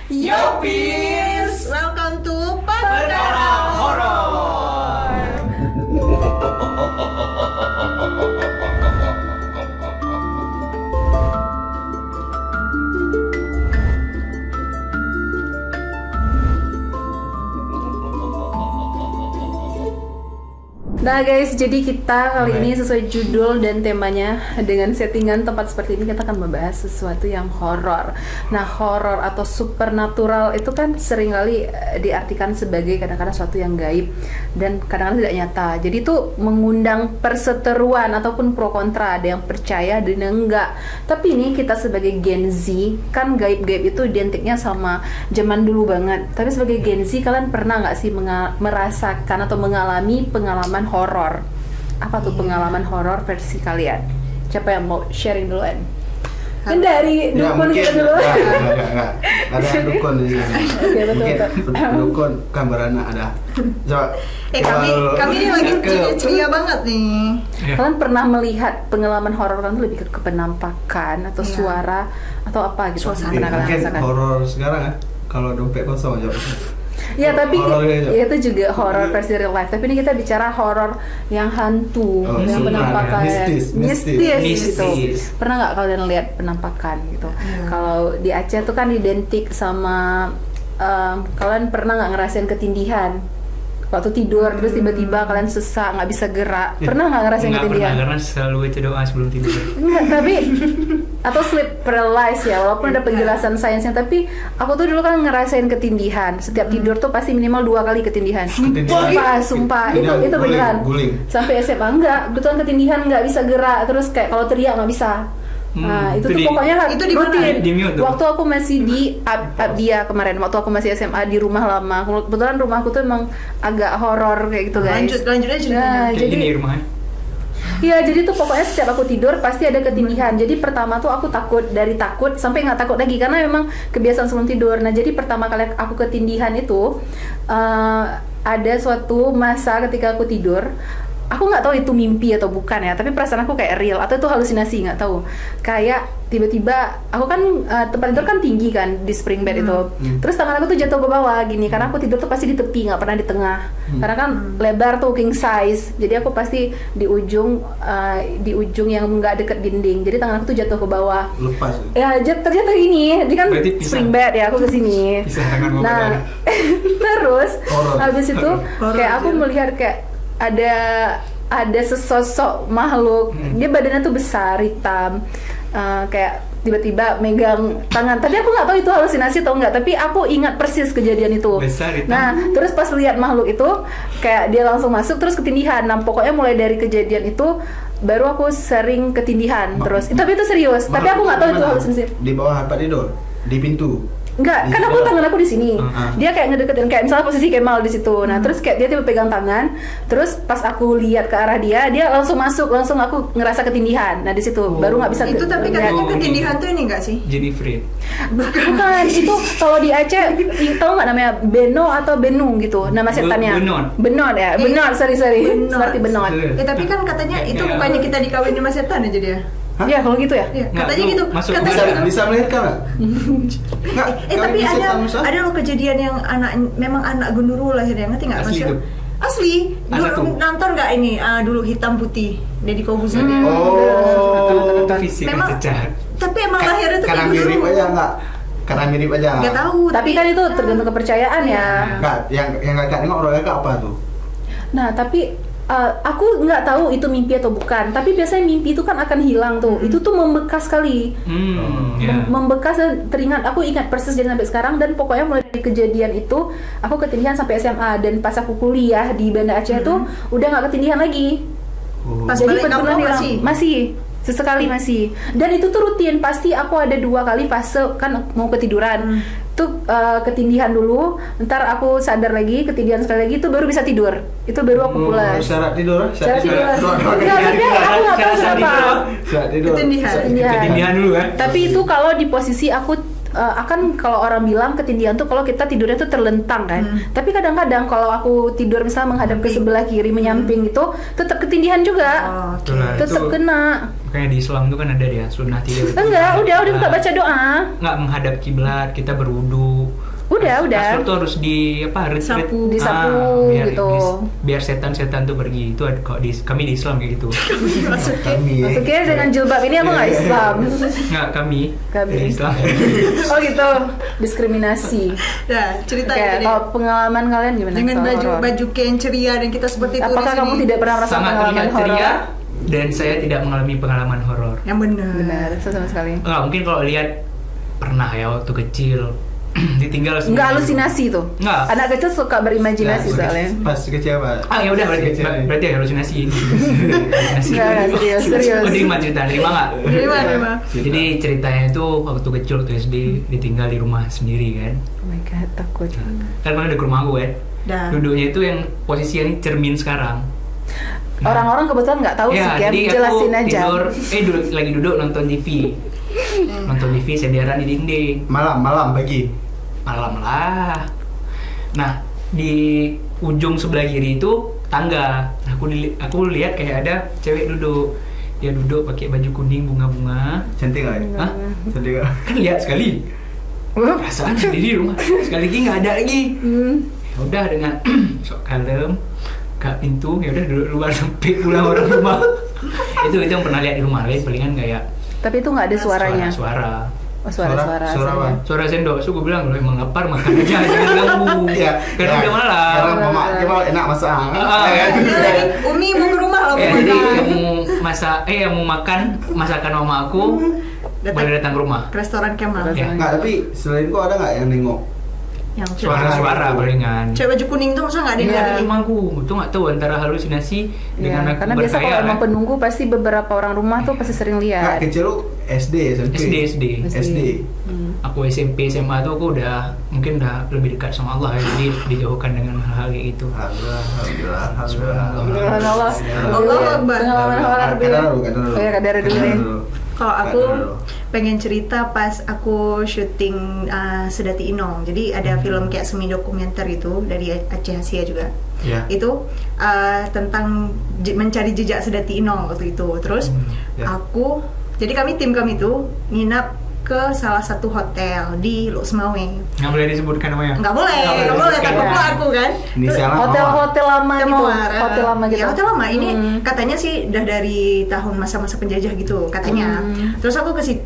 Yopis! Welcome to Perkara Horor. Nah guys, jadi kita kali ini sesuai judul dan temanya dengan settingan tempat seperti ini kita akan membahas sesuatu yang horor. Nah, horor atau supernatural itu kan seringkali diartikan sebagai kadang-kadang sesuatu yang gaib dan kadang-kadang tidak nyata. Jadi itu mengundang perseteruan ataupun pro kontra, ada yang percaya dan yang enggak. Tapi ini kita sebagai Gen Z, kan gaib-gaib itu identiknya sama zaman dulu banget. Tapi sebagai Gen Z, kalian pernah nggak sih merasakan atau mengalami pengalaman horor? Apa tuh pengalaman horor versi kalian? Siapa yang mau sharing duluan? Kan dari dukun kita dulu. Enggak. Ada dukun di sini. Oke, betul. Dukun gambarannya ada. Coba. Kami ini lagi ceria banget nih. Kalian pernah melihat pengalaman horor kan lebih ke penampakan atau Iya. suara atau apa gitu? Suasana. Pernah kalian Mungkin rasakan? horor sekarang ya. Kalau dompet kosong aja. Ya, tapi Horor ya. itu juga horor versi real life. Tapi ini kita bicara horor yang hantu, Oh, yang suka, penampakan, mistis. gitu. Mistis. Pernah nggak kalian lihat penampakan gitu? Iya. Kalau di Aceh tuh kan identik sama kalian pernah nggak ngerasain ketindihan? Waktu tidur terus tiba-tiba kalian sesak nggak bisa gerak, pernah nggak ngerasain Nggak ketindihan? pernah, karena selalu itu doa sebelum tidur. Enggak, tapi atau sleep paralysis ya, walaupun ada penjelasan sainsnya, tapi aku tuh dulu kan ngerasain ketindihan. Setiap tidur tuh pasti minimal 2 kali ketindihan. Sumpah, itu beneran. Guling. Sampai SMA enggak, betulan ketindihan nggak bisa gerak, terus kayak kalau teriak nggak bisa. Nah, itu tuh pokoknya itu di mana? rutin. Di mute tuh? Waktu aku masih di Abdia kemarin, waktu aku masih SMA di rumah lama. Kebetulan rumahku tuh emang agak horor kayak gitu, guys. Lanjut aja ceritanya. Nah, Kayak jadi gini di rumahnya. iya, jadi tuh pokoknya setiap aku tidur pasti ada ketindihan. Jadi pertama tuh aku takut sampai nggak takut lagi karena memang kebiasaan sebelum tidur. Nah, jadi pertama kali aku ketindihan itu ada suatu masa ketika aku tidur. Aku nggak tahu itu mimpi atau bukan ya, tapi perasaan aku kayak real atau itu halusinasi, nggak tahu. Kayak tiba-tiba aku kan tempat tidur kan tinggi kan di spring bed itu. Terus tangan aku tuh jatuh ke bawah gini karena aku tidur tuh pasti di tepi, nggak pernah di tengah. Karena kan lebar tuh king size. Jadi aku pasti di ujung yang nggak deket dinding. Jadi tangan aku tuh jatuh ke bawah. Lepas. Ya ternyata gini, dia kan Berarti pisah. spring bed ya, aku kesini. Pisah tangan mau Nah, badan. terus Horor. habis itu kayak aku melihat kayak ada sesosok makhluk. Dia badannya tuh besar, hitam, kayak tiba-tiba megang tangan. Tadi aku nggak tahu itu halusinasi atau enggak, tapi aku ingat persis kejadian itu. Besar, hitam. Nah, terus pas lihat makhluk itu, kayak dia langsung masuk terus ketindihan. Nah, pokoknya mulai dari kejadian itu baru aku sering ketindihan terus. Tapi itu serius. Tapi aku nggak tahu itu halusinasi. Di bawah tempat tidur, di pintu. Enggak, Di kan aku dalam. tangan aku di sini. Uh-huh. Dia kayak ngedeketin, kayak misalnya posisi Kemal di situ. Nah, terus kayak dia tiba pegang tangan. Terus pas aku lihat ke arah dia langsung masuk, langsung aku ngerasa ketindihan. Nah, di situ baru nggak bisa. Itu tapi lihat. katanya ketindihan tuh ini enggak sih? Jadi free. Bukan, itu kalau di Aceh tahu nggak namanya Beno atau Benung gitu, nama setannya. Benon. Ya, Benon, sorry. Benon. Seperti Benon. Tapi kan katanya itu Kayak- bukannya kita dikawinin sama setan aja dia. Hah? Ya, kalau gitu ya. Iya, Nggak, katanya tuh gitu. masuk Katanya Bisa melahirkan nggak? Nggak. tapi Kalau ada bisa, loh kejadian yang memang anak gundurwo lahirnya, ngerti nggak Asli maksudnya? tuh? Asli. Masa Dulu tuh? nonton nggak ini dulu hitam putih Deddy Corbuzier. Oh. Itu fisik Memang- cacat. Tapi emang lahirnya tuh Karena kayak mirip gundurwo. aja nggak? Karena mirip aja. Nggak tahu. Tapi kan itu tergantung kepercayaan ya. Nggak, yang kakak nengok orang kakak apa tuh? Nah, tapi aku nggak tahu itu mimpi atau bukan. Tapi biasanya mimpi itu kan akan hilang tuh. Itu tuh membekas sekali. Ya. Membekas dan teringat. Aku ingat persis jadi sampai sekarang. Dan pokoknya mulai dari kejadian itu aku ketindihan sampai SMA. Dan pas aku kuliah di Banda Aceh itu udah nggak ketindihan lagi. Pas Jadi balik betulan kampung hilang. Masih sesekali masih. Dan itu tuh rutin. Pasti aku ada 2 kali fase kan mau ketiduran. Tuh ketindihan dulu, ntar aku sadar lagi, ketindihan sekali lagi, itu baru bisa tidur. Itu baru aku pulas. Syarat tidur? Syarat tidur. Dua Enggak, tapi aku nggak tahu Syarat kenapa. tidur. Syarat tidur. Ketindihan. Ketindihan dulu kan. Tapi itu kalau di posisi aku akan kalau orang bilang ketindihan tuh kalau kita tidurnya tuh terlentang kan. Tapi kadang-kadang kalau aku tidur misalnya menghadap ke sebelah kiri menyamping itu tetap ketindihan juga. Oh, oke. Itulah, Tetap itu kena. Makanya di Islam tuh kan ada ya sunnah tidur. Enggak, udah kita baca doa. Nggak menghadap kiblat, kita berwudu. Udah. Kasur tuh harus Sapu. Disapu gitu. Biar setan-setan tuh pergi. Itu kalau kami di Islam kayak gitu. Kami. Maksudnya dengan jilbab ini aku nggak Islam. Nggak, kami. Kami. Islam. Oh gitu, diskriminasi. Nah, cerita Oke, ini kalau pengalaman kalian gimana? dengan soal baju horor? baju kain ceria dan kita seperti itu. Apakah di kamu sini. tidak pernah merasakan Sangat pengalaman terlihat horor? ceria dan saya tidak mengalami pengalaman horor. Yang benar. Benar, saya sama sekali. Enggak, mungkin kalau lihat pernah ya waktu kecil ditinggal sendiri. Enggak halusinasi tuh. Enggak. Anak kecil suka berimajinasi soalnya. Pas kecil apa? Ya udah berarti halusinasi ini. Halusinasi. Enggak, serius. Oh, terima nggak? Terima. Jadi ceritanya itu waktu kecil waktu SD ditinggal di rumah sendiri kan. Oh my god, takut. Kan mana ada ke rumah gue kan. Dah. Duduknya itu yang posisi yang cermin sekarang. Orang-orang kebetulan nggak tahu sih, Kem. jadi Jelasin aku aja. tidur, lagi duduk nonton TV. Nonton TV senderan di dinding. Malam pagi. Malam lah. Nah, di ujung sebelah kiri itu tangga. Nah, aku lihat kayak ada cewek duduk. Dia duduk pakai baju kuning bunga-bunga. Cantik nggak? Hah? Cantik nggak? Kan lihat sekali. Perasaan sendiri di rumah. Sekali lagi nggak ada lagi. Ya udah dengan sok kalem, buka pintu, ya udah duduk luar sampai pulang orang rumah. itu yang pernah lihat di rumah lain palingan kayak Tapi itu nggak ada suaranya. suara. Oh, suara-suara. Suara apa? Suara sendok, so gue bilang lo emang lapar makan aja jangan ganggu. Iya. Karena udah malam. Karena mama kita enak masak. Umi mau ke rumah loh. Jadi yang mau masak, yang mau makan masakan mama aku boleh datang ke rumah. Ke restoran Kemal. Ya. Nggak, tapi selain kok ada nggak yang nengok? Yang Suara-suara palingan. cewek baju kuning tuh masa nggak ada yang Iya. ngadain? Emang aku tuh nggak tahu antara halusinasi dengan Ya, aku karena biasa berkhayal, kalau emang kan. penunggu pasti beberapa orang rumah tuh pasti sering Nggak, lihat. kecil lu SD, SMP? SD. Aku SMP SMA tuh aku udah mungkin udah lebih dekat sama Allah ya, jadi dijauhkan dengan hal-hal kayak gitu. Alhamdulillah. Subhanallah. Allahu Akbar. Pengalaman horor Bil. Kadar dulu. Oh ya, kadar dulu ya. Kalau aku pengen cerita pas aku syuting Sedati Inong. Jadi ada film kayak semi dokumenter itu dari Aceh Asia juga. Ya. Itu tentang mencari jejak Sedati Inong waktu itu. Terus Ya. jadi tim kami itu nginap ke salah satu hotel di Lok Semawe. Nggak boleh disebutkan namanya. Nggak boleh, disebutkan. takut pelaku kan. Ini salah Hotel-hotel lama gitu. Mawar, Hotel lama gitu. Ya, hotel lama. Ini katanya sih udah dari tahun masa-masa penjajah gitu katanya. Terus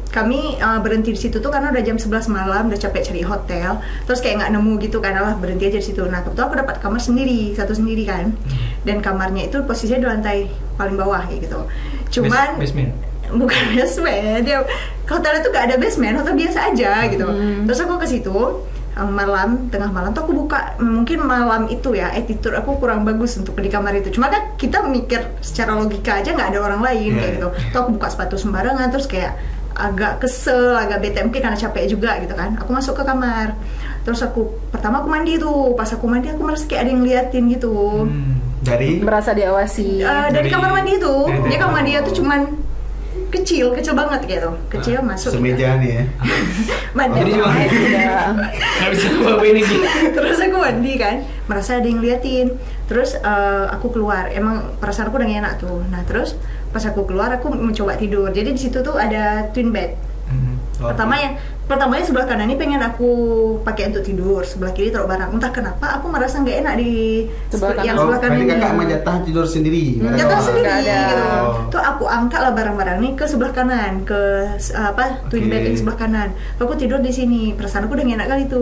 kami berhenti di situ tuh karena udah jam 11 malam, udah capek cari hotel. Terus kayak nggak nemu gitu kan, lah berhenti aja di situ. Nah, kebetulan aku dapat kamar satu sendiri kan. Dan kamarnya itu posisinya di lantai paling bawah kayak gitu. Cuman basement. bukan basement, dia hotel itu gak ada basement, hotel biasa aja gitu. Terus aku ke situ tengah malam tuh aku buka, mungkin malam itu ya attitude aku kurang bagus untuk di kamar itu. Cuma kan kita mikir secara logika aja nggak ada orang lain kayak gitu. Tuh aku buka sepatu sembarangan, terus kayak agak kesel, agak bete mungkin karena capek juga gitu kan. Aku masuk ke kamar, terus pertama aku mandi tuh. Pas aku mandi aku merasa kayak ada yang ngeliatin gitu. Dari Merasa diawasi. Dari kamar mandi itu, dari dia kamar mandi itu cuman kecil banget gitu, kecil masuk. semeja nih ya. Mandi. Jadi cuma nggak bisa bawa ini gitu. Terus aku mandi kan, merasa ada yang liatin. Terus aku keluar, emang perasaan aku udah gak enak tuh. Nah terus pas aku keluar aku mencoba tidur. Jadi di situ tuh ada twin bed. Pertamanya sebelah kanan ini pengen aku pakai untuk tidur, sebelah kiri taruh barang. Entah kenapa aku merasa nggak enak di yang sebelah kanan Berarti ini. kakak menjatah tidur sendiri. Jatuh sendiri Nggak ada. gitu. Tuh aku angkat lah barang-barang nih ke sebelah kanan, ke twin bed yang sebelah kanan. Aku tidur di sini. Perasaan aku udah gak enak kali itu.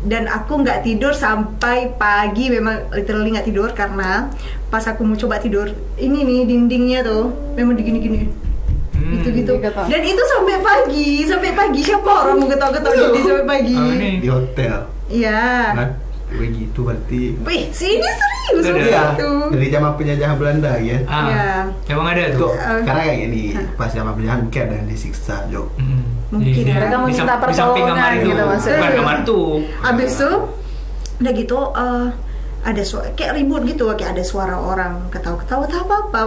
Dan aku nggak tidur sampai pagi, memang literally nggak tidur karena pas aku mau coba tidur, ini nih dindingnya tuh memang digini-gini. Gitu-gitu. Dan itu sampai pagi. Siapa orang mau ketawa-ketawa jadi sampai pagi? Di hotel. Iya. Nah, begitu berarti. Wih, sini serius Udah. gitu. Dari zaman penjajahan Belanda ya. Iya. Emang ada Tuh, tuh. karena kayak gini, pas zaman penjajahan mungkin ada yang disiksa, Jo. Mungkin. Jadi, Mereka mau di minta di samping kamar pertolongan itu. gitu maksudnya. Bukan kamar tuh. Abis itu udah gitu ada suara kayak ribut gitu, kayak ada suara orang ketawa-ketawa atau apa-apa.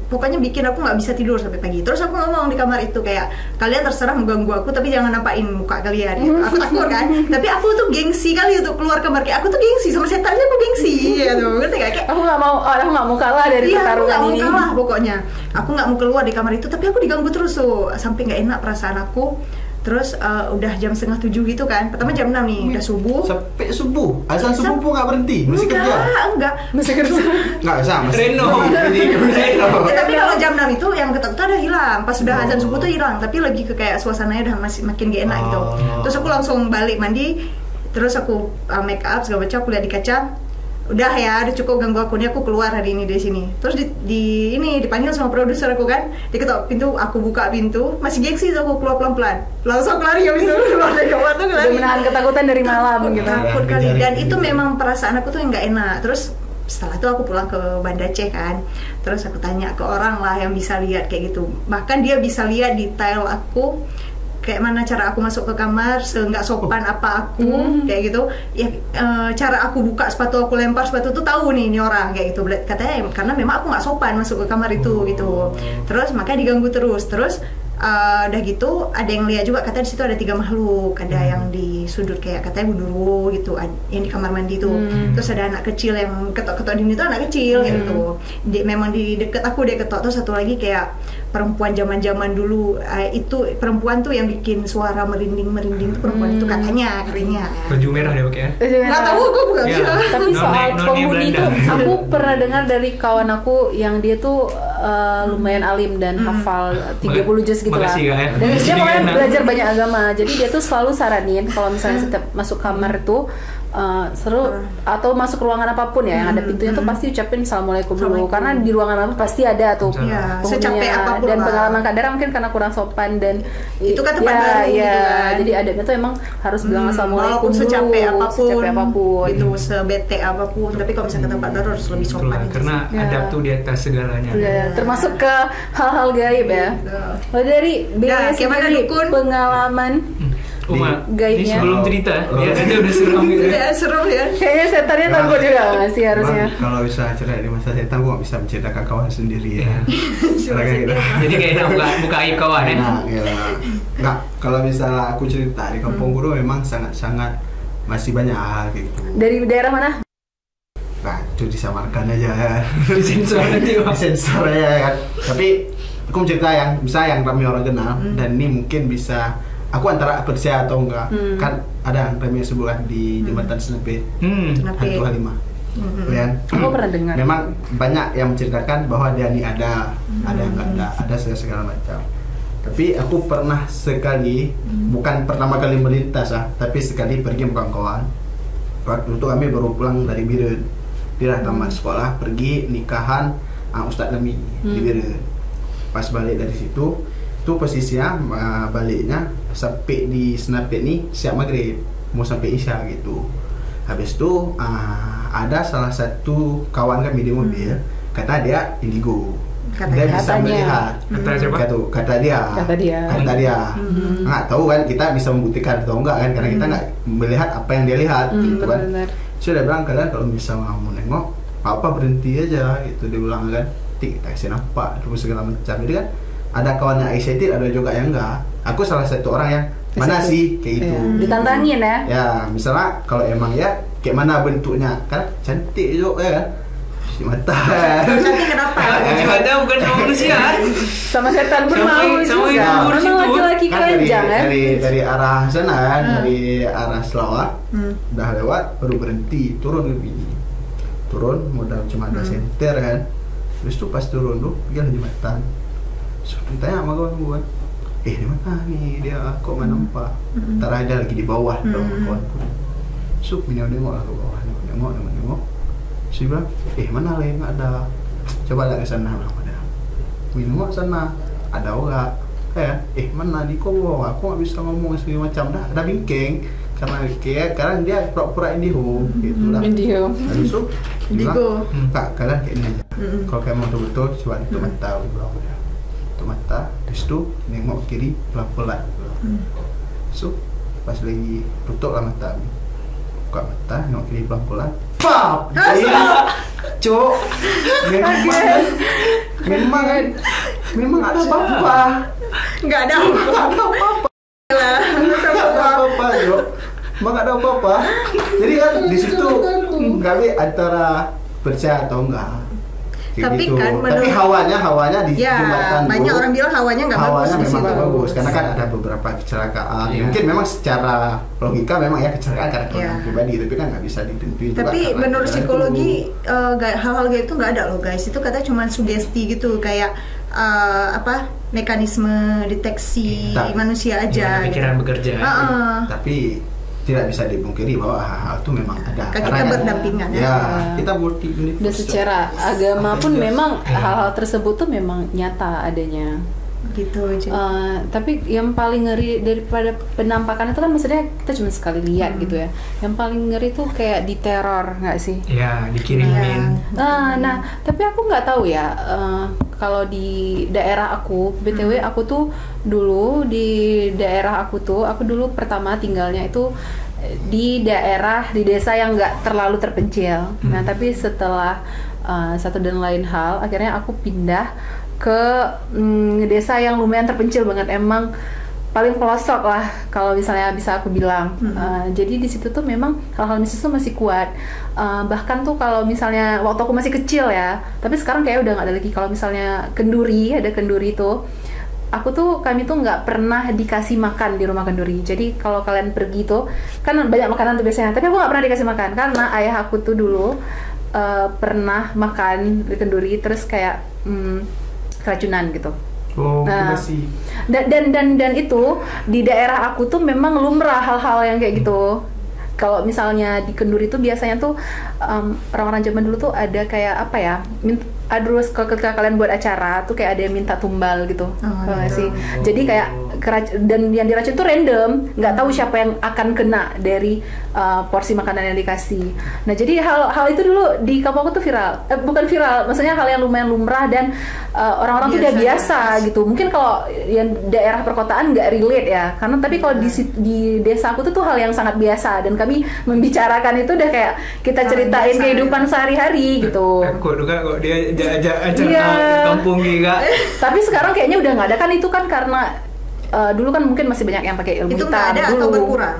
Pokoknya bikin aku nggak bisa tidur sampai pagi. Terus aku ngomong di kamar itu kayak, kalian terserah mengganggu aku tapi jangan nampain muka kalian. Aku takut kan. Tapi aku tuh gengsi kali untuk keluar kamar, kayak aku tuh gengsi sama setannya, aku gengsi gitu. Ngerti gak? Kayak Aku nggak mau kalah dari iya, aku pertarungan nggak mau ini. kalah pokoknya. Aku nggak mau keluar di kamar itu, tapi aku diganggu terus tuh sampai nggak enak perasaan aku. Terus udah jam 6:30 gitu kan. Pertama jam 6 nih, udah subuh. Sampai subuh, azan subuh pun nggak berhenti, masih kerja. Enggak. Masih kerja. Nggak usah, masih Reno. Reno. Ya, tapi kalau jam 6 itu yang ketok udah hilang. Pas sudah azan subuh tuh hilang, tapi lagi ke kayak suasananya udah masih makin gak enak gitu. Terus aku langsung balik mandi, terus aku make up segala macam, aku lihat di kaca. Udah ya, udah cukup ganggu aku nih, aku keluar hari ini dari sini. Terus ini dipanggil sama produser aku kan, diketok pintu, aku buka pintu, masih gengsi tuh aku keluar pelan-pelan, langsung aku lari habis itu keluar dari kamar tuh Udah lari. menahan ketakutan dari malam gitu. Takut kali, dan itu memang perasaan aku tuh yang nggak enak. Terus setelah itu aku pulang ke Banda Aceh kan, terus aku tanya ke orang lah yang bisa lihat kayak gitu, bahkan dia bisa lihat detail aku kayak mana cara aku masuk ke kamar, nggak sopan apa aku kayak gitu ya, cara aku buka sepatu, aku lempar sepatu tuh tahu nih ini orang kayak gitu. Katanya karena memang aku nggak sopan masuk ke kamar itu gitu. Terus makanya diganggu terus. Udah gitu ada yang lihat juga, katanya di situ ada 3 makhluk, ada yang di sudut kayak katanya Buduru gitu, yang di kamar mandi tuh. Terus ada anak kecil yang ketok-ketok dinding itu, anak kecil gitu. Memang di deket aku dia ketok. Terus satu lagi kayak perempuan zaman-zaman dulu, itu perempuan tuh yang bikin suara merinding tuh perempuan itu katanya. Baju merah dia pakai ya. Nggak tahu, gue bukan Ya. bisa. Tapi soal Noni penghuni itu, Belanda. aku pernah dengar dari kawan aku yang dia tuh lumayan alim dan hafal 30 juz gitu lah. Makasih, Kak, ya. Dan dia Jadi pokoknya enak. belajar banyak agama. Jadi dia tuh selalu saranin kalau misalnya setiap masuk kamar itu seru atau masuk ruangan apapun ya yang ada pintunya tuh pasti ucapin assalamualaikum dulu, karena di ruangan apa pasti ada tuh Iya, penghuninya. secapek apapun dan lah. pengalaman kadang mungkin karena kurang sopan dan Itu kan tempat ya, baru gitu ya, kan. jadi adabnya tuh emang harus bilang assalamualaikum Walaupun dulu, secapek apapun, gitu. itu sebete apapun, tapi kalau misalnya ke tempat baru harus lebih sopan Itulah, aja karena Ya. adab tuh di atas segalanya. Ya, termasuk ke hal-hal gaib ya. Kalau dari Ya, Bea gimana, sendiri, Dukun? pengalaman Uma, ini gaibnya. sebelum cerita, dia aja udah seram gitu. Ya, seru ya. kayaknya setannya takut juga nggak sih harusnya. Bang, kalau bisa cerita di masa setan, gua nggak bisa menceritakan kawan sendiri ya. Iya. Karena kayak gitu. Jadi kayak enak buka aib kawan ya. Nah, nggak, kalau misalnya aku cerita di kampung guru memang sangat-sangat masih banyak hal gitu. Dari daerah mana? Nah, itu disamarkan aja ya. Disensor nanti, Bang. Disensor ya kan. Tapi aku mau cerita yang bisa yang ramai orang kenal, dan ini mungkin bisa aku antara percaya atau enggak. Kan ada yang ramai sebulan di jembatan Senape, Hantu Halimah. Ya. Aku pernah dengar. Memang banyak yang menceritakan bahwa dia ini ada yang enggak ada segala macam. Tapi aku pernah sekali, bukan pertama kali melintas tapi sekali pergi sama kawan-kawan. Waktu itu kami baru pulang dari Biren. Dia tamat sekolah, pergi nikahan Ustadz Lami di Biren. Pas balik dari situ, itu posisinya baliknya sampai di Senape nih siap maghrib, mau sampai isya gitu. Habis itu ada salah satu kawan kami di mobil, kata dia indigo. Dia bisa Katanya. melihat. Kata siapa? Kata dia. Nggak tahu kan, kita bisa membuktikan atau enggak kan, karena kita nggak melihat apa yang dia lihat gitu kan. Benar. Sudah bilang, kalian kalau misalnya mau nengok apa berhenti aja gitu, dia bilang kan, kita kasih nampak terus segala macam. Jadi kan ada kawan yang excited, ada juga yang enggak. Aku salah satu orang yang mana Excited. sih kayak gitu. Iya. Ditantangin ya. Ya, misalnya kalau emang ya kayak mana bentuknya, kan cantik juga ya kan. Si mata. Cantik kenapa? Kucing ada bukan sama manusia. Sama setan pun Sama- mau sama juga. yang ngurus Memang itu. laki-laki Kan dari, keranjang kan. dari arah sana kan, dari arah Selawat, udah lewat baru berhenti, turun lebih. Turun modal cuma ada senter kan. Terus tuh pas turun tuh dia lagi jembatan. So, tanya sama kawan gue, di mana nih dia, kok nggak nampak? Ntar ada lagi di bawah dong kawanku. Sup, nengok lah ke bawah, nengok. Si bilang, mana lah nggak ada. Coba lihat ke sana, ada. Nengok sana, ada enggak? Mana di kau? Aku nggak bisa ngomong segala macam, dah bingkeng. Karena kayak sekarang dia pura-pura indigo gitu lah. Indio. Habis itu Indigo. Kak, kalian kayak ini aja. Kalau kalian mau betul-betul, coba itu mata bilang. Itu mata, terus itu nengok kiri pelan-pelan. So, pas lagi tutup lah mata, buka mata, nengok kiri pelan-pelan. Pap! Cok, memang ada apa-apa. Nggak ada apa-apa. Nggak ada apa-apa, Cok. Emang nggak ada apa-apa. Jadi kan di situ kami antara percaya atau enggak. Kayak Tapi gitu. kan Tapi hawanya di ya, jembatan banyak tuh, orang bilang hawanya nggak bagus hawanya di memang situ. nggak bagus karena kan ada beberapa kecelakaan. Iya. Mungkin memang secara logika memang ya kecelakaan karena Iya. orang pribadi, tapi kan nggak bisa ditentuin. juga Tapi karena menurut jalan psikologi itu. hal-hal kayak itu nggak ada loh guys. Itu katanya cuma sugesti gitu, kayak mekanisme deteksi Tak. manusia aja. Gimana pikiran bekerja. Tapi tidak bisa dipungkiri bahwa hal-hal itu memang ada. Kita Karena berdampingan ya. ya, kita multi Dan secara agama pun memang hal-hal tersebut tuh memang nyata adanya. Gitu aja. Tapi yang paling ngeri daripada penampakan itu kan maksudnya kita cuma sekali lihat gitu ya. Yang paling ngeri tuh kayak diteror nggak sih? Ya, dikirimin. Nah, tapi aku nggak tahu ya. Kalau di daerah aku, BTW aku tuh dulu di daerah aku dulu pertama tinggalnya itu di desa yang nggak terlalu terpencil. Nah, tapi setelah satu dan lain hal, akhirnya aku pindah ke desa yang lumayan terpencil banget, emang paling pelosok lah kalau misalnya bisa aku bilang. Jadi di situ tuh memang hal-hal mistis tuh masih kuat. Bahkan tuh kalau misalnya waktu aku masih kecil ya, tapi sekarang kayak udah nggak ada lagi. Kalau misalnya ada kenduri tuh, kami tuh nggak pernah dikasih makan di rumah kenduri. Jadi kalau kalian pergi tuh kan banyak makanan tuh biasanya, tapi aku nggak pernah dikasih makan karena ayah aku tuh dulu pernah makan di kenduri terus kayak keracunan gitu. Oh, Nah, masih. dan itu di daerah aku tuh memang lumrah hal-hal yang kayak gitu. Kalau misalnya di kenduri tuh biasanya tuh orang-orang zaman dulu tuh ada kayak apa ya? Terus ketika kalian buat acara tuh kayak ada yang minta tumbal gitu. Tau nggak sih? Jadi kayak dan yang diracun tuh random, nggak tahu siapa yang akan kena dari porsi makanan yang dikasih. Nah, jadi hal itu dulu di kampung aku tuh viral. Bukan viral, maksudnya hal yang lumayan lumrah dan orang-orang tuh udah biasa gitu. Mungkin kalau yang daerah perkotaan nggak relate ya, karena tapi kalau di desa aku tuh hal yang sangat biasa dan kami membicarakan itu udah kayak kita ceritain kehidupan sehari-hari gitu. Takut juga kok dia ajak acara Iya. kampung juga. Tapi sekarang kayaknya udah nggak ada kan, itu kan karena dulu kan mungkin masih banyak yang pakai ilmu Itu hitam nggak ada dulu. atau berkurang?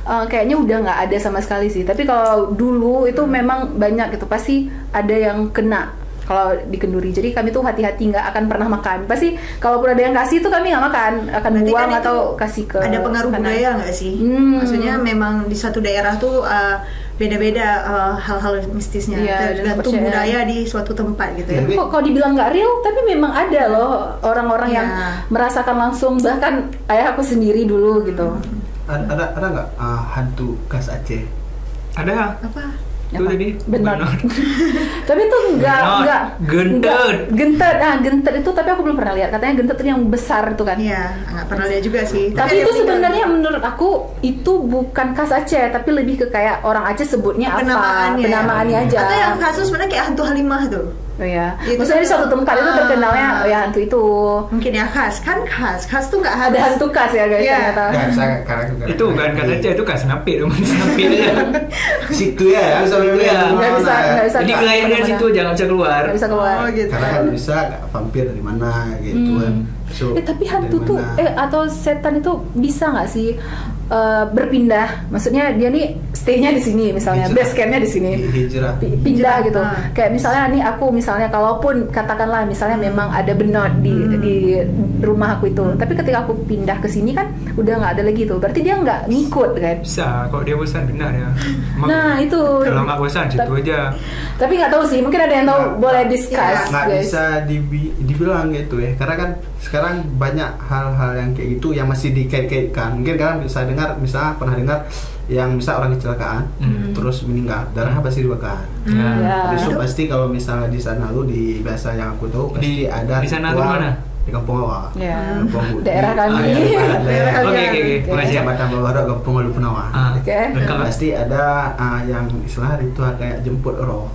Kayaknya udah nggak ada sama sekali sih. Tapi kalau dulu itu memang banyak gitu, pasti ada yang kena kalau di kenduri. Jadi kami tuh hati-hati, nggak akan pernah makan. Pasti kalaupun ada yang kasih tuh kami nggak makan, akan Berarti buang kan atau itu kasih ke ada pengaruh kanan. budaya nggak sih? Maksudnya memang di satu daerah tuh beda-beda hal-hal mistisnya, Iya, tergantung dan kepercayaan. budaya di suatu tempat gitu ya. Tapi- Kok kalau dibilang nggak real, tapi memang ada loh orang-orang yang Iya. merasakan langsung. Bahkan ayah aku sendiri dulu gitu. Ada nggak hantu khas Aceh? Ada. Apa? Itu Apa? tadi Benot. benot. Tapi tuh enggak Gentet. gentet itu, tapi aku belum pernah lihat. Katanya gentet itu yang besar itu kan. Iya, nggak pernah lihat juga sih. Tapi ada itu yang meninggal. sebenarnya menurut aku itu bukan khas Aceh, tapi lebih ke kayak orang Aceh sebutnya apa, penamaannya aja. Atau yang kasus sebenarnya kayak hantu Halimah tuh. Oh ya. Itu Maksudnya di kan- suatu tempat itu terkenalnya ya hantu itu. Mungkin ya khas tuh nggak Ada hantu khas ya guys Iya. ternyata. Nggak bisa karena Itu bukan kata aja, itu kas napi dong, napi aja. situ ya, sama itu ya. Nggak bisa Jadi wilayahnya dari situ jangan bisa keluar. Nggak bisa keluar. Oh gitu. Karena kan bisa vampir dari mana gitu kan. So, Tapi hantu dari tuh mana? atau setan itu bisa nggak sih berpindah? Maksudnya dia nih stay-nya di sini misalnya, Hijrah. base camp-nya di sini. Hijrah. Pindah gitu. Ah. Kayak misalnya nih aku misalnya kalaupun katakanlah misalnya memang ada benot di rumah aku itu. Tapi ketika aku pindah ke sini kan udah nggak ada lagi tuh. Berarti dia nggak ngikut kan? Bisa, kalau dia bosan benar ya. Emang Nah, itu. Kalau nggak bosan situ aja. Tapi nggak tahu sih, mungkin ada yang tahu, Nggak- boleh discuss nggak guys. bisa dibilang gitu ya, karena kan sekarang banyak hal-hal yang kayak gitu yang masih dikait-kaitkan. Mungkin kalian bisa dengar, misalnya pernah dengar yang misal orang kecelakaan terus meninggal, darahnya pasti dibakar. Ya. Habis itu pasti kalau misalnya di sana lu di biasa yang aku tahu pasti ada di sana ritual tuh mana? di Kampung Awak. Ya. Kampung Budi. Daerah kami. Daerah Oke, makasih ya. Kecamatan Bawaro, Kampung Walu Penawa. Oke. Lengkap. Pasti ada yang istilah ritual kayak jemput roh,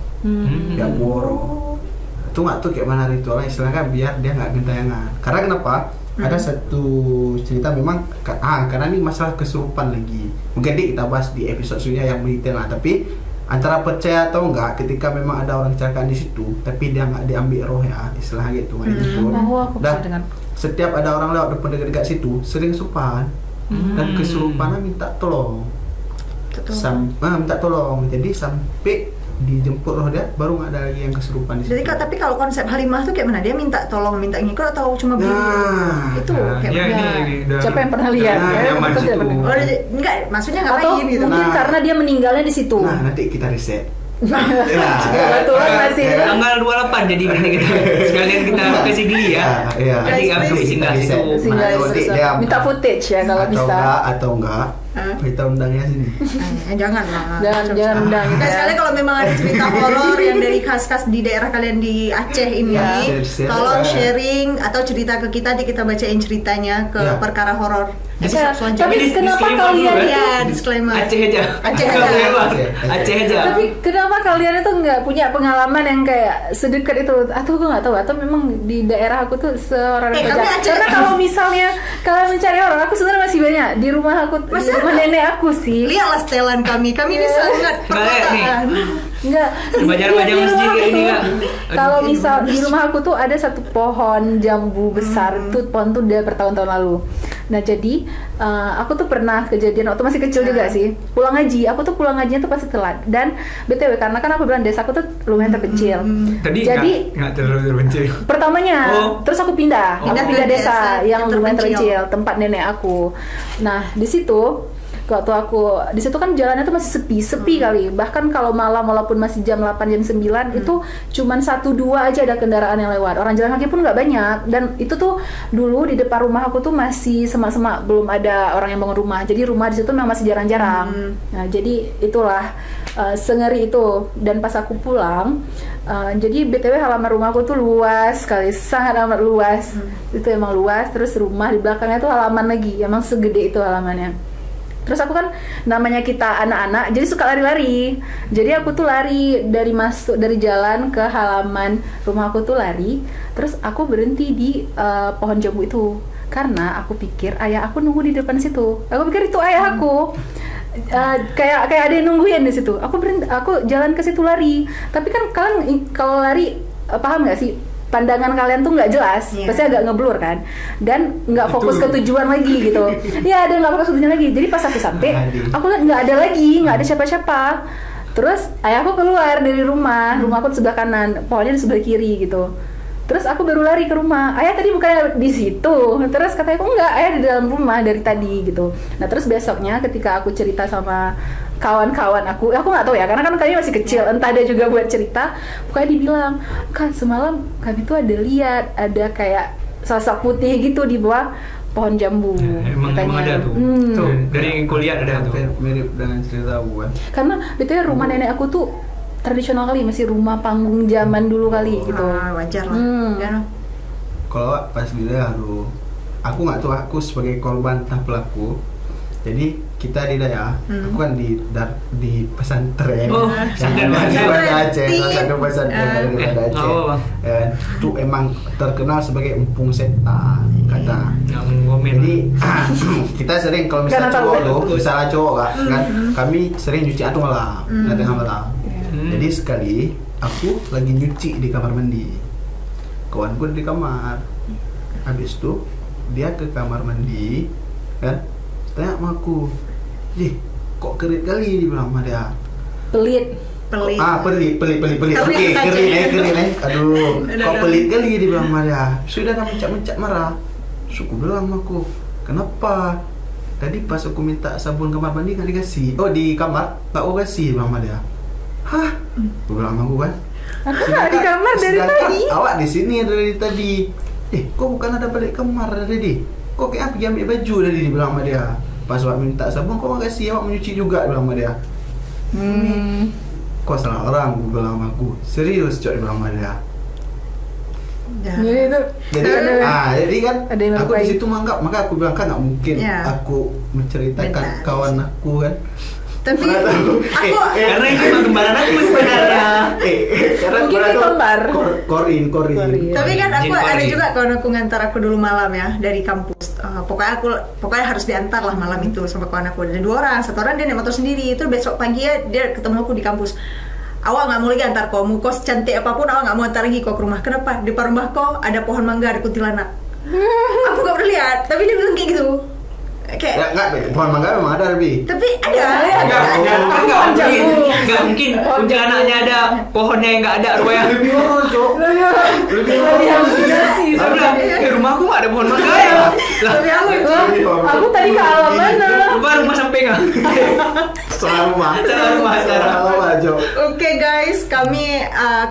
yang roh. Itu nggak tuh kayak mana ritualnya, istilahnya kan biar dia nggak gentayangan. Karena kenapa? Ada satu cerita memang karena ini masalah kesurupan lagi. Mungkin kita bahas di episode selanjutnya yang detail lah. Tapi antara percaya atau enggak, ketika memang ada orang kecelakaan di situ, tapi dia nggak diambil roh ya, istilahnya gitu. Oh, aku bisa dengar. Setiap ada orang lewat depan dekat situ, sering kesurupan dan kesurupannya minta tolong. Minta tolong. Jadi sampai dijemput roh dia, baru nggak ada lagi yang kesurupan di situ. Jadi tapi kalau konsep Halimah tuh kayak mana? Dia minta tolong, minta ngikut atau cuma berdiri? Itu kayak ya, mana? ini udah- Siapa yang pernah lihat? Nah, Ya, yang betul, situ. betul. Oh, enggak, maksudnya Atau ngapain gitu? mungkin Nah. karena dia meninggalnya di situ. Nah, nanti kita riset. Kebetulan masih. Tanggal 28 jadi gini kita sekalian kita kasih gili ya. Iya. Nanti kami Guys, singgah please. situ. Singgah Mana tahu di situ. dia Minta footage ya kalau bisa. Atau enggak, kita undangnya sini. Jangan lah. Jangan undang Nah, ya. sekali kalau memang ada cerita horor yang dari khas-khas di daerah kalian di Aceh ini, Ya, share. tolong sharing atau cerita ke kita, nanti kita bacain ceritanya ke Ya. perkara horor. Ya, Selanjutnya. tapi kenapa disclaimer kalian dulu, Ya, disclaimer. Aceh aja. Aceh Nggak aja. boleh, Bang. Aceh. Aceh aja. Tapi kenapa kalian itu nggak punya pengalaman yang kayak sedekat itu? Atau gue nggak tahu. Atau memang di daerah aku tuh seorang kami kerja. Aceh. Karena kalau misalnya kalian mencari orang, aku sebenarnya masih banyak di rumah aku, di Masa? rumah nenek aku sih. Lihatlah setelan kami ini Iya. sangat perkotaan. Enggak. Baca-baca Di masjid rumah kayak ini, aku Kak. tuh, kalau misal di rumah aku tuh ada satu pohon jambu besar. Tuh pohon tuh udah bertahun-tahun lalu. Nah jadi aku tuh pernah kejadian waktu masih kecil juga sih. Pulang ngaji, aku tuh pulang ngajinya tuh pasti telat. Dan BTW karena kan aku bilang desa aku tuh lumayan terpencil. Tadi Jadi nggak terlalu terbenci. pertamanya, Oh. terus aku pindah, Oh. aku pindah desa yang lumayan terpencil. terpencil, tempat nenek aku. Nah di situ waktu aku di situ kan jalannya tuh masih sepi kali. Bahkan kalau malam walaupun masih jam 8 jam 9 itu cuman 1-2 aja ada kendaraan yang lewat. Orang jalan kaki pun nggak banyak. Dan itu tuh dulu di depan rumah aku tuh masih semak-semak, belum ada orang yang bangun rumah. Jadi rumah di situ memang masih jarang-jarang. Nah, jadi itulah sengeri itu. Dan pas aku pulang, jadi BTW halaman rumah aku tuh luas sekali, sangat amat luas. Itu emang luas, terus rumah di belakangnya tuh halaman lagi, emang segede itu halamannya. Terus aku kan namanya kita anak-anak jadi suka lari-lari. Jadi aku tuh lari dari jalan ke halaman rumah aku tuh lari. Terus aku berhenti di pohon jambu itu karena aku pikir ayah aku nunggu di depan situ. Aku pikir itu ayah aku. Kayak ada yang nungguin di situ. Aku jalan ke situ lari. Tapi kan kalian kalau lari paham nggak sih? Pandangan kalian tuh nggak jelas, Iya. pasti agak ngeblur kan, dan nggak fokus ke tujuan lagi gitu. Ya, ada nggak fokus ke tujuan lagi. Jadi pas aku sampai, aku lihat nggak ada lagi, nggak ada siapa-siapa. Terus ayahku keluar dari rumah aku di sebelah kanan, pohonnya di sebelah kiri gitu. Terus aku baru lari ke rumah. Ayah tadi bukannya di situ. Terus katanya aku enggak, ayah di dalam rumah dari tadi gitu. Nah terus besoknya ketika aku cerita sama kawan-kawan aku nggak tahu ya, karena kan kami masih kecil, entah dia juga buat cerita, pokoknya dibilang, kan semalam kami tuh ada lihat ada kayak sosok putih gitu di bawah pohon jambu. Emang ada tuh. Tuh, dari kuliah ada tuh. Hampir mirip dengan cerita gue. Karena betul rumah nenek aku tuh tradisional kali, masih rumah panggung zaman dulu kali gitu. Wajar lah. Ya, Kalau pas gitu aku nggak tahu, aku sebagai korban entah pelaku. Jadi kita di daerah, aku kan di pesantren. Oh, yang ada di Banda Aceh, salah satu pesantren yang ada di Banda nggak Aceh. apa-apa. Itu emang terkenal sebagai empung setan kata. Nggak ngomen. Jadi kita sering kalau Karena misalnya tahu cowok ya. loh, misalnya cowok kan, kami sering nyuci aduh malam, tengah malam. Jadi sekali aku lagi nyuci di kamar mandi, kawanku di kamar. Habis itu dia ke kamar mandi, kan? Tanya sama aku, kok kerit kali, dibilang sama dia. Pelit. pelit. Pelit. Tapi Oke, kering. Aduh, kok Aduh. pelit kali, dibilang sama dia. Sudah dah mencak marah. Suku bilang sama aku, kenapa? Tadi pas aku minta sabun kamar mandi nggak dikasih. Oh, di kamar tak aku kasih, bilang sama dia. Hah? Aku bilang sama aku kan. Aku nggak di kamar dari sedangkan tadi. Awak di sini dari tadi. Kok bukan ada balik kamar dari tadi? Kok kayak pergi ambil baju tadi, dibilang sama dia. Pas awak minta sabun, kok nggak kasih, awak menyuci juga, bilang sama dia. Kok salah orang, aku bilang sama aku. Serius, cok, dibilang sama dia. Jadi itu Jadi kan ada yang aku melukai. di situ maka aku bilang kan nggak mungkin Ya. aku menceritakan Benar. kawan aku kan. Tapi Mana tahu. aku Karena itu emang kembaran aku sebenarnya. Karena Mungkin mana dia tahu kembar. Korin. tapi kan aku Jin ada Pari. juga kawan aku ngantar aku dulu malam ya dari kampus. Pokoknya harus diantar lah malam itu sama kawan aku. Ada 2 orang, 1 orang dia naik motor sendiri. Itu besok pagi ya dia ketemu aku di kampus. Awak nggak mau lagi antar kamu, kau secantik apapun awak nggak mau antar lagi kau ke rumah. Kenapa? Di depan rumah kau ada pohon mangga, ada kuntilanak. Aku nggak pernah lihat, tapi dia bilang kayak gitu. Ya kayak enggak, pohon mangga memang ada lebih. tapi ada. Enggak mungkin kuntilanaknya ada, pohonnya yang enggak ada rupanya. Lebih horor, Cok. Lebih Lebih halusinasi. Saya bilang, rumahku enggak ada pohon mangga ya. Lah, Tapi aku Aku tadi ke alam mana? rumah samping ah. Setengah rumah. Setengah rumah. Cok. Oke guys, kami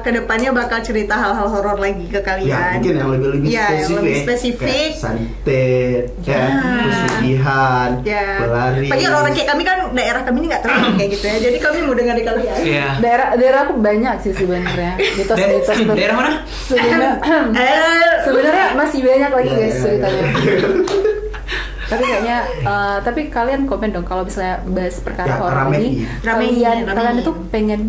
kedepannya bakal cerita hal-hal horor lagi ke Ya, kalian. mungkin yang lebih Ya, yang spesifik. lebih spesifik. Kayak santet, ya, pesugihan, Ya. pelari. Bagi orang-orang kayak kami kan daerah kami ini nggak terlalu kayak gitu ya. Jadi kami mau dengar dari kalian. Iya. Daerah aku banyak sih sebenarnya. Mitos-mitos tuh. Daerah mana? Sebenarnya masih banyak lagi Ya, guys ya, ceritanya. ya. Tapi kayaknya tapi kalian komen dong kalau misalnya bahas perkara Ya, horor ramein. ini. Ramein. Kalian itu pengen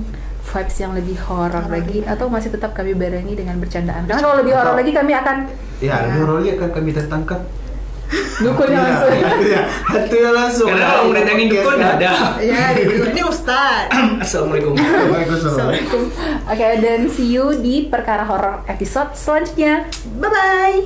vibes yang lebih horor lagi atau masih tetap kami barengi dengan bercandaan? Karena kalau lebih horor lagi kami akan Ya, lebih horor akan kami tertangkap. dukunnya langsung. Hatunya langsung. Karena kalau mau datangin dukun enggak ada. Ya, ini Ustaz. Assalamualaikum. Waalaikumsalam. Oke, dan see you di perkara horor episode selanjutnya. Bye bye.